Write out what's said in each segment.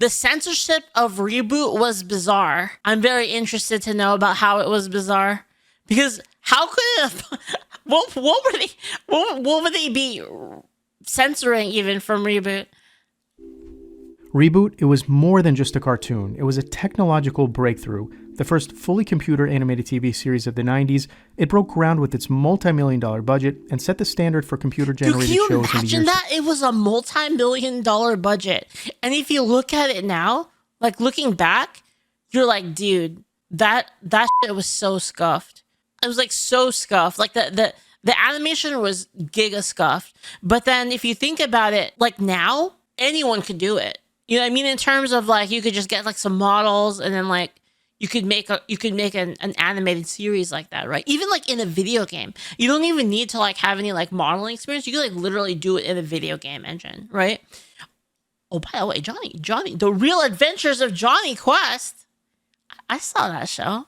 The censorship of Reboot was bizarre. I'm very interested to know about how it was bizarre. Because how could it have, what would they be censoring even from Reboot? Reboot, it was more than just a cartoon. It was a technological breakthrough. The first fully computer animated TV series of the 90s, it broke ground with its multi-million-dollar budget and set the standard for computer-generated shows in the years. Can you imagine that? It was a multi-million-dollar budget. And if you look at it now, like looking back, you're like, dude, that shit was so scuffed. It was like so scuffed. Like the animation was giga scuffed. But then if you think about it, like now, anyone could do it. You know what I mean? In terms of like, you could just get like some models and then like you could make an animated series like that, right? Even like in a video game, you don't even need to like have any like modeling experience. You could like literally do it in a video game engine, right? Oh, by the way, Johnny, The Real Adventures of Johnny Quest. I saw that show.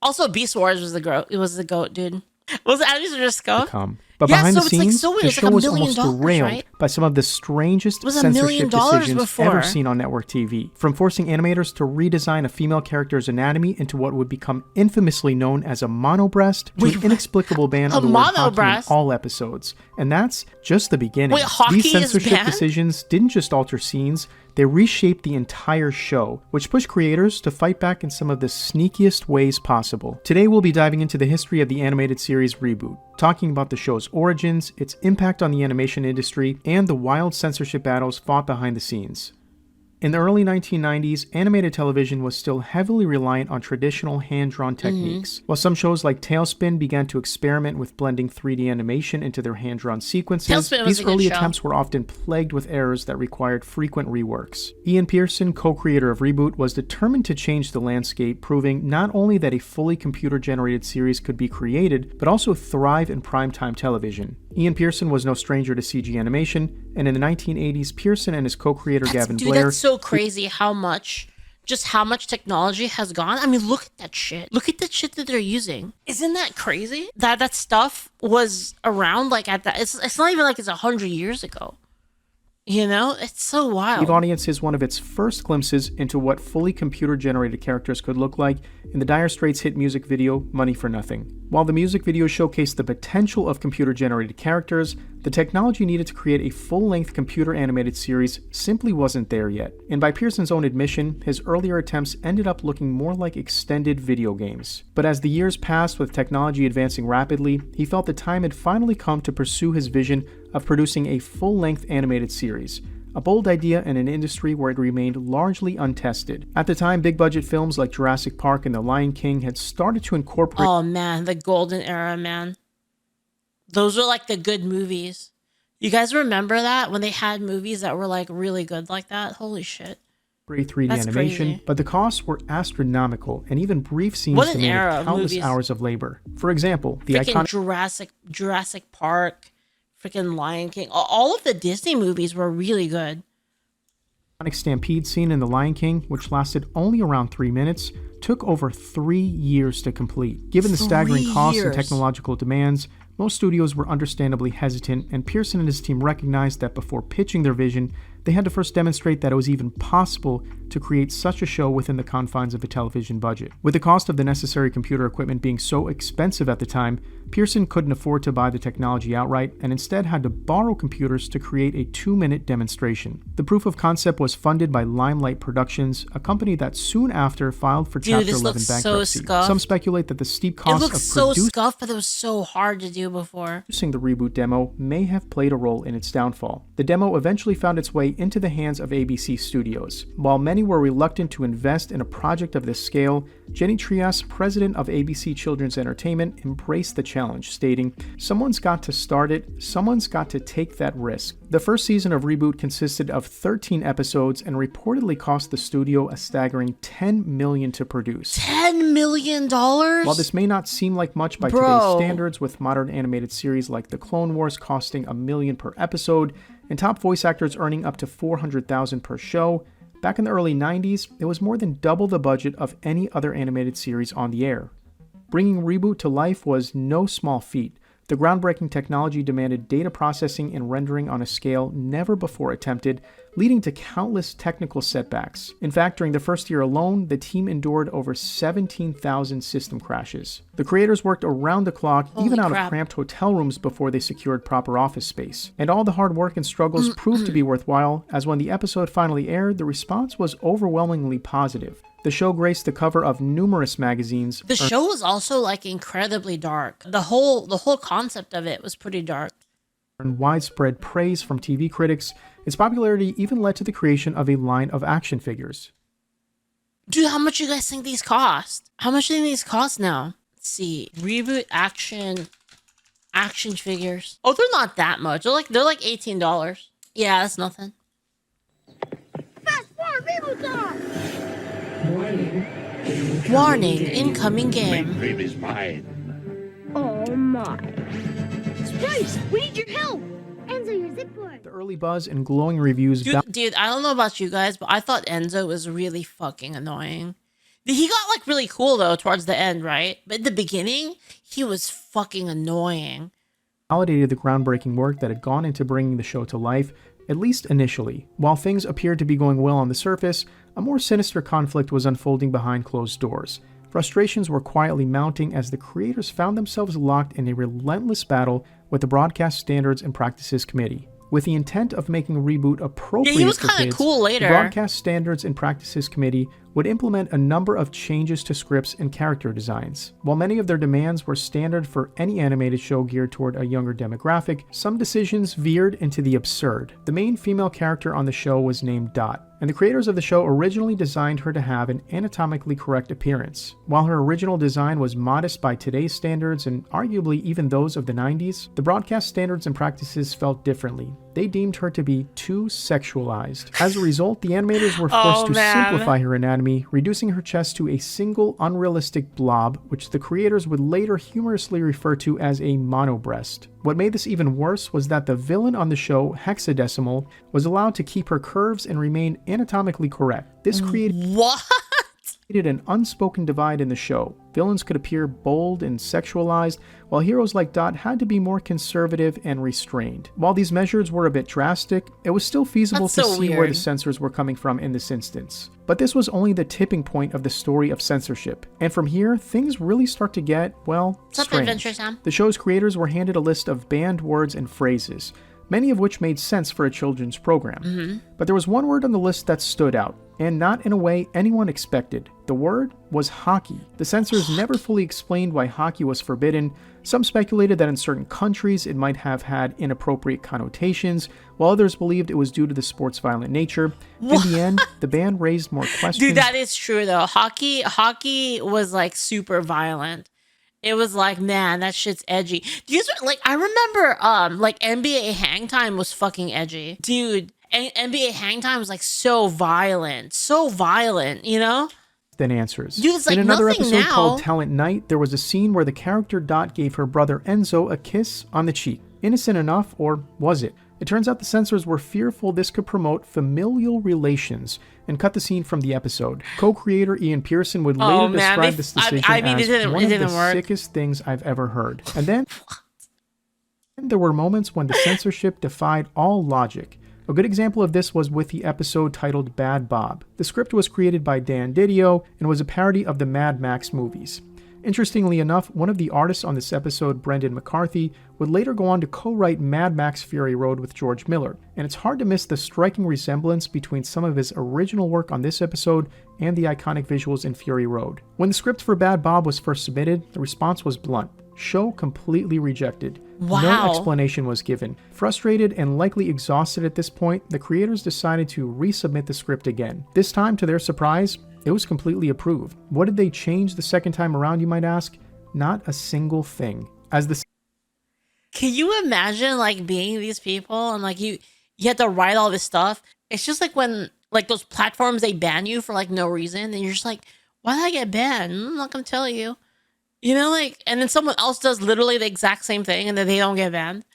Also, Beast Wars was the goat, dude. Was it animation just scuffed? But behind the scenes, so the show was almost $1 million, derailed right? by some of the strangest censorship decisions ever seen on network TV. From forcing animators to redesign a female character's anatomy into what would become infamously known as a monobreast, to an inexplicable ban of the word hockey in all episodes. And that's just the beginning. Wait, hockey These censorship is banned? decisions didn't just alter scenes, they reshaped the entire show, which pushed creators to fight back in some of the sneakiest ways possible. Today we'll be diving into the history of the animated series Reboot, talking about the show's origins, its impact on the animation industry, and the wild censorship battles fought behind the scenes. In the early 1990s, animated television was still heavily reliant on traditional hand-drawn techniques. While some shows like Tailspin began to experiment with blending 3D animation into their hand-drawn sequences, these early attempts were often plagued with errors that required frequent reworks. Ian Pearson, co-creator of Reboot, was determined to change the landscape, proving not only that a fully computer-generated series could be created, but also thrive in primetime television. Ian Pearson was no stranger to CG animation, and in the 1980s, Pearson and his co-creator Gavin Blair... That's so crazy how much technology has gone. I mean, look at that shit. Look at the shit that they're using. Isn't that crazy? That stuff was around like at that. It's not even like it's 100 years ago. You know, it's so wild. Gave audiences one of its first glimpses into what fully computer-generated characters could look like in the Dire Straits hit music video, Money for Nothing. While the music video showcased the potential of computer-generated characters, the technology needed to create a full-length computer-animated series simply wasn't there yet. And by Pearson's own admission, his earlier attempts ended up looking more like extended video games. But as the years passed with technology advancing rapidly, he felt the time had finally come to pursue his vision of producing a full-length animated series. A bold idea in an industry where it remained largely untested. At the time, big-budget films like Jurassic Park and The Lion King had started to incorporate... Oh man, the golden era, man. Those were like the good movies. You guys remember that? When they had movies that were like really good like that? Holy shit. 3D That's animation, crazy. But the costs were astronomical, and even brief scenes demanded countless hours of labor. For example, the iconic Jurassic Park, freaking Lion King, all of the Disney movies were really good. iconic stampede scene in The Lion King, which lasted only around 3 minutes, took over 3 years to complete. Given the staggering costs and technological demands, most studios were understandably hesitant, and Pearson and his team recognized that before pitching their vision, they had to first demonstrate that it was even possible to create such a show within the confines of a television budget. With the cost of the necessary computer equipment being so expensive at the time, Pearson couldn't afford to buy the technology outright and instead had to borrow computers to create a 2-minute demonstration. The proof of concept was funded by Limelight Productions, a company that soon after filed for Chapter 11 bankruptcy. Some speculate that the steep cost of so scuffed, but it was so hard to do before. Producing the Reboot demo may have played a role in its downfall. The demo eventually found its way into the hands of ABC Studios. While many were reluctant to invest in a project of this scale, Jenny Trias, president of ABC Children's Entertainment, embraced the challenge, stating, "Someone's got to start it, someone's got to take that risk." The first season of Reboot consisted of 13 episodes and reportedly cost the studio a staggering $10 million to produce. $10 million? While this may not seem like much by today's standards, with modern animated series like The Clone Wars costing $1 million per episode, and top voice actors earning up to $400,000 per show, back in the early 90s, it was more than double the budget of any other animated series on the air. Bringing Reboot to life was no small feat. The groundbreaking technology demanded data processing and rendering on a scale never before attempted, leading to countless technical setbacks. In fact, during the first year alone, the team endured over 17,000 system crashes. The creators worked around the clock, even out of cramped hotel rooms before they secured proper office space. And all the hard work and struggles proved to be worthwhile, as when the episode finally aired, the response was overwhelmingly positive. The show graced the cover of numerous magazines. The show was also like incredibly dark. The whole concept of it was pretty dark. And widespread praise from TV critics. Its popularity even led to the creation of a line of action figures. Dude, how much do you guys think these cost? How much do you think these cost now? Let's see. Reboot action figures. Oh, they're not that much. They're like $18. Yeah, that's nothing. Fast forward, Reboot time! Warning, incoming game. Dream is mine. Oh my. Spice, we need your help! Enzo, your zip cord. The early buzz and glowing reviews. Dude, I don't know about you guys, but I thought Enzo was really fucking annoying. He got like really cool though towards the end, right? But in the beginning, he was fucking annoying. Validated the groundbreaking work that had gone into bringing the show to life, at least initially. While things appeared to be going well on the surface, a more sinister conflict was unfolding behind closed doors. Frustrations were quietly mounting as the creators found themselves locked in a relentless battle with the Broadcast Standards and Practices Committee. With the intent of making Reboot appropriate for kids, cool later. The Broadcast Standards and Practices Committee would implement a number of changes to scripts and character designs. While many of their demands were standard for any animated show geared toward a younger demographic, some decisions veered into the absurd. The main female character on the show was named Dot, and the creators of the show originally designed her to have an anatomically correct appearance. While her original design was modest by today's standards and arguably even those of the 90s, the Broadcast Standards and Practices felt differently. They deemed her to be too sexualized. As a result, the animators were forced to simplify her anatomy, reducing her chest to a single unrealistic blob, which the creators would later humorously refer to as a monobreast. What made this even worse was that the villain on the show, Hexadecimal, was allowed to keep her curves and remain anatomically correct. This created an unspoken divide in the show. Villains could appear bold and sexualized, while heroes like Dot had to be more conservative and restrained. While these measures were a bit drastic, it was still feasible to see where the censors were coming from in this instance. But this was only the tipping point of the story of censorship. And from here, things really start to get, well, strange. The show's creators were handed a list of banned words and phrases, many of which made sense for a children's program. But there was one word on the list that stood out, and not in a way anyone expected. The word was hockey. The censors never fully explained why hockey was forbidden. Some speculated that in certain countries it might have had inappropriate connotations, while others believed it was due to the sport's violent nature. In the end, the ban raised more questions. Dude, that is true though. Hockey was like super violent. It was like, man, that shit's edgy. I remember, like NBA Hang Time was fucking edgy, dude. And NBA Hang Time was like so violent, you know? Than answers. Dude, it's like in another nothing episode now. called Talent Night, there was a scene where the character Dot gave her brother Enzo a kiss on the cheek. Innocent enough, or was it? It turns out the censors were fearful this could promote familial relations and cut the scene from the episode. Co-creator Ian Pearson would later describe this decision as one of the sickest things I've ever heard. And then there were moments when the censorship defied all logic. A good example of this was with the episode titled Bad Bob. The script was created by Dan Didio and was a parody of the Mad Max movies. Interestingly enough, one of the artists on this episode, Brendan McCarthy, would later go on to co-write Mad Max Fury Road with George Miller, and it's hard to miss the striking resemblance between some of his original work on this episode and the iconic visuals in Fury Road. When the script for Bad Bob was first submitted, the response was blunt. Show completely rejected. Wow. No explanation was given. Frustrated and likely exhausted at this point, the creators decided to resubmit the script again. This time, to their surprise, it was completely approved. What did they change the second time around, you might ask? Not a single thing. Can you imagine like being these people and like you had to write all this stuff? It's just like when like those platforms, they ban you for like no reason, and you're just like, why did I get banned? I'm not gonna tell you. You know, like, and then someone else does literally the exact same thing and then they don't get banned.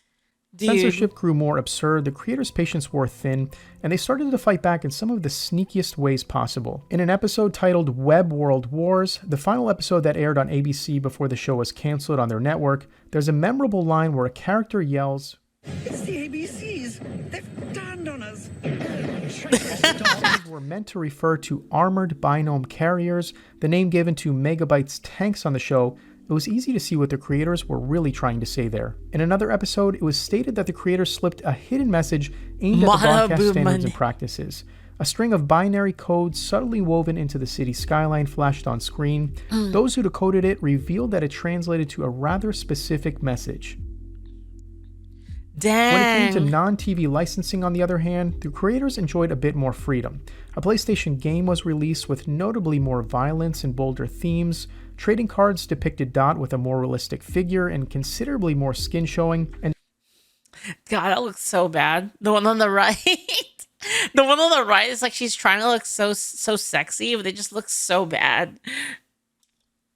Dude. Censorship grew more absurd, the creators' patience wore thin, and they started to fight back in some of the sneakiest ways possible. In an episode titled Web World Wars, the final episode that aired on ABC before the show was canceled on their network, there's a memorable line where a character yells, "It's the ABCs! They've turned on us!" were meant to refer to armored binome carriers, the name given to Megabyte's tanks on the show, it was easy to see what the creators were really trying to say there. In another episode, it was stated that the creators slipped a hidden message aimed at the broadcast standards and practices. A string of binary codes subtly woven into the city skyline flashed on screen. Those who decoded it revealed that it translated to a rather specific message. Dang. When it came to non-TV licensing, on the other hand, the creators enjoyed a bit more freedom. A PlayStation game was released with notably more violence and bolder themes. Trading cards depicted Dot with a more realistic figure and considerably more skin showing. And God, that looks so bad. The one on the right. The one on the right is like she's trying to look so sexy, but they just look so bad.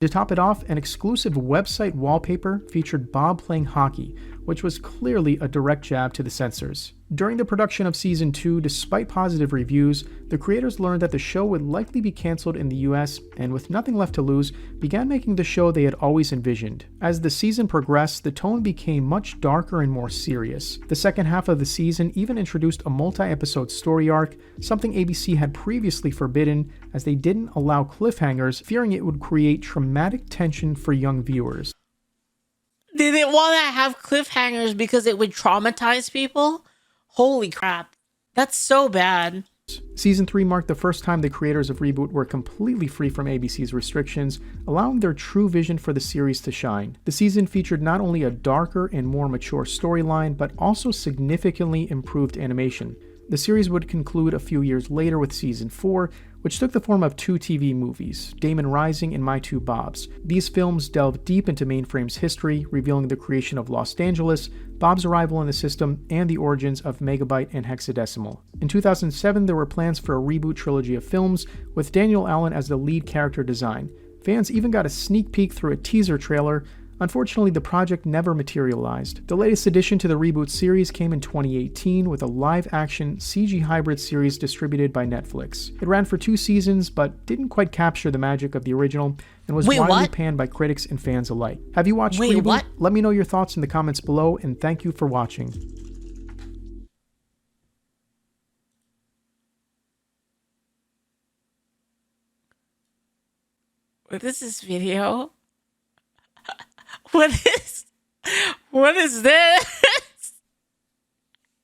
to top it off, an exclusive website wallpaper featured Bob playing hockey, which was clearly a direct jab to the censors. During the production of Season 2, despite positive reviews, the creators learned that the show would likely be cancelled in the US, and with nothing left to lose, began making the show they had always envisioned. As the season progressed, the tone became much darker and more serious. The second half of the season even introduced a multi-episode story arc, something ABC had previously forbidden, as they didn't allow cliffhangers, fearing it would create traumatic tension for young viewers. They didn't want to have cliffhangers because it would traumatize people? Holy crap. That's so bad. Season 3 marked the first time the creators of Reboot were completely free from ABC's restrictions, allowing their true vision for the series to shine. The season featured not only a darker and more mature storyline, but also significantly improved animation. The series would conclude a few years later with Season 4, which took the form of 2 TV movies, Damon Rising and My Two Bobs. These films delved deep into Mainframe's history, revealing the creation of Los Angeles, Bob's arrival in the system, and the origins of Megabyte and Hexadecimal. In 2007, there were plans for a reboot trilogy of films, with Daniel Allen as the lead character design. Fans even got a sneak peek through a teaser trailer. Unfortunately, the project never materialized. The latest addition to the Reboot series came in 2018 with a live-action CG hybrid series distributed by Netflix. It ran for 2 seasons, but didn't quite capture the magic of the original and was widely panned by critics and fans alike. Have you watched Reboot? What? Let me know your thoughts in the comments below, and thank you for watching. What is this video? What is this?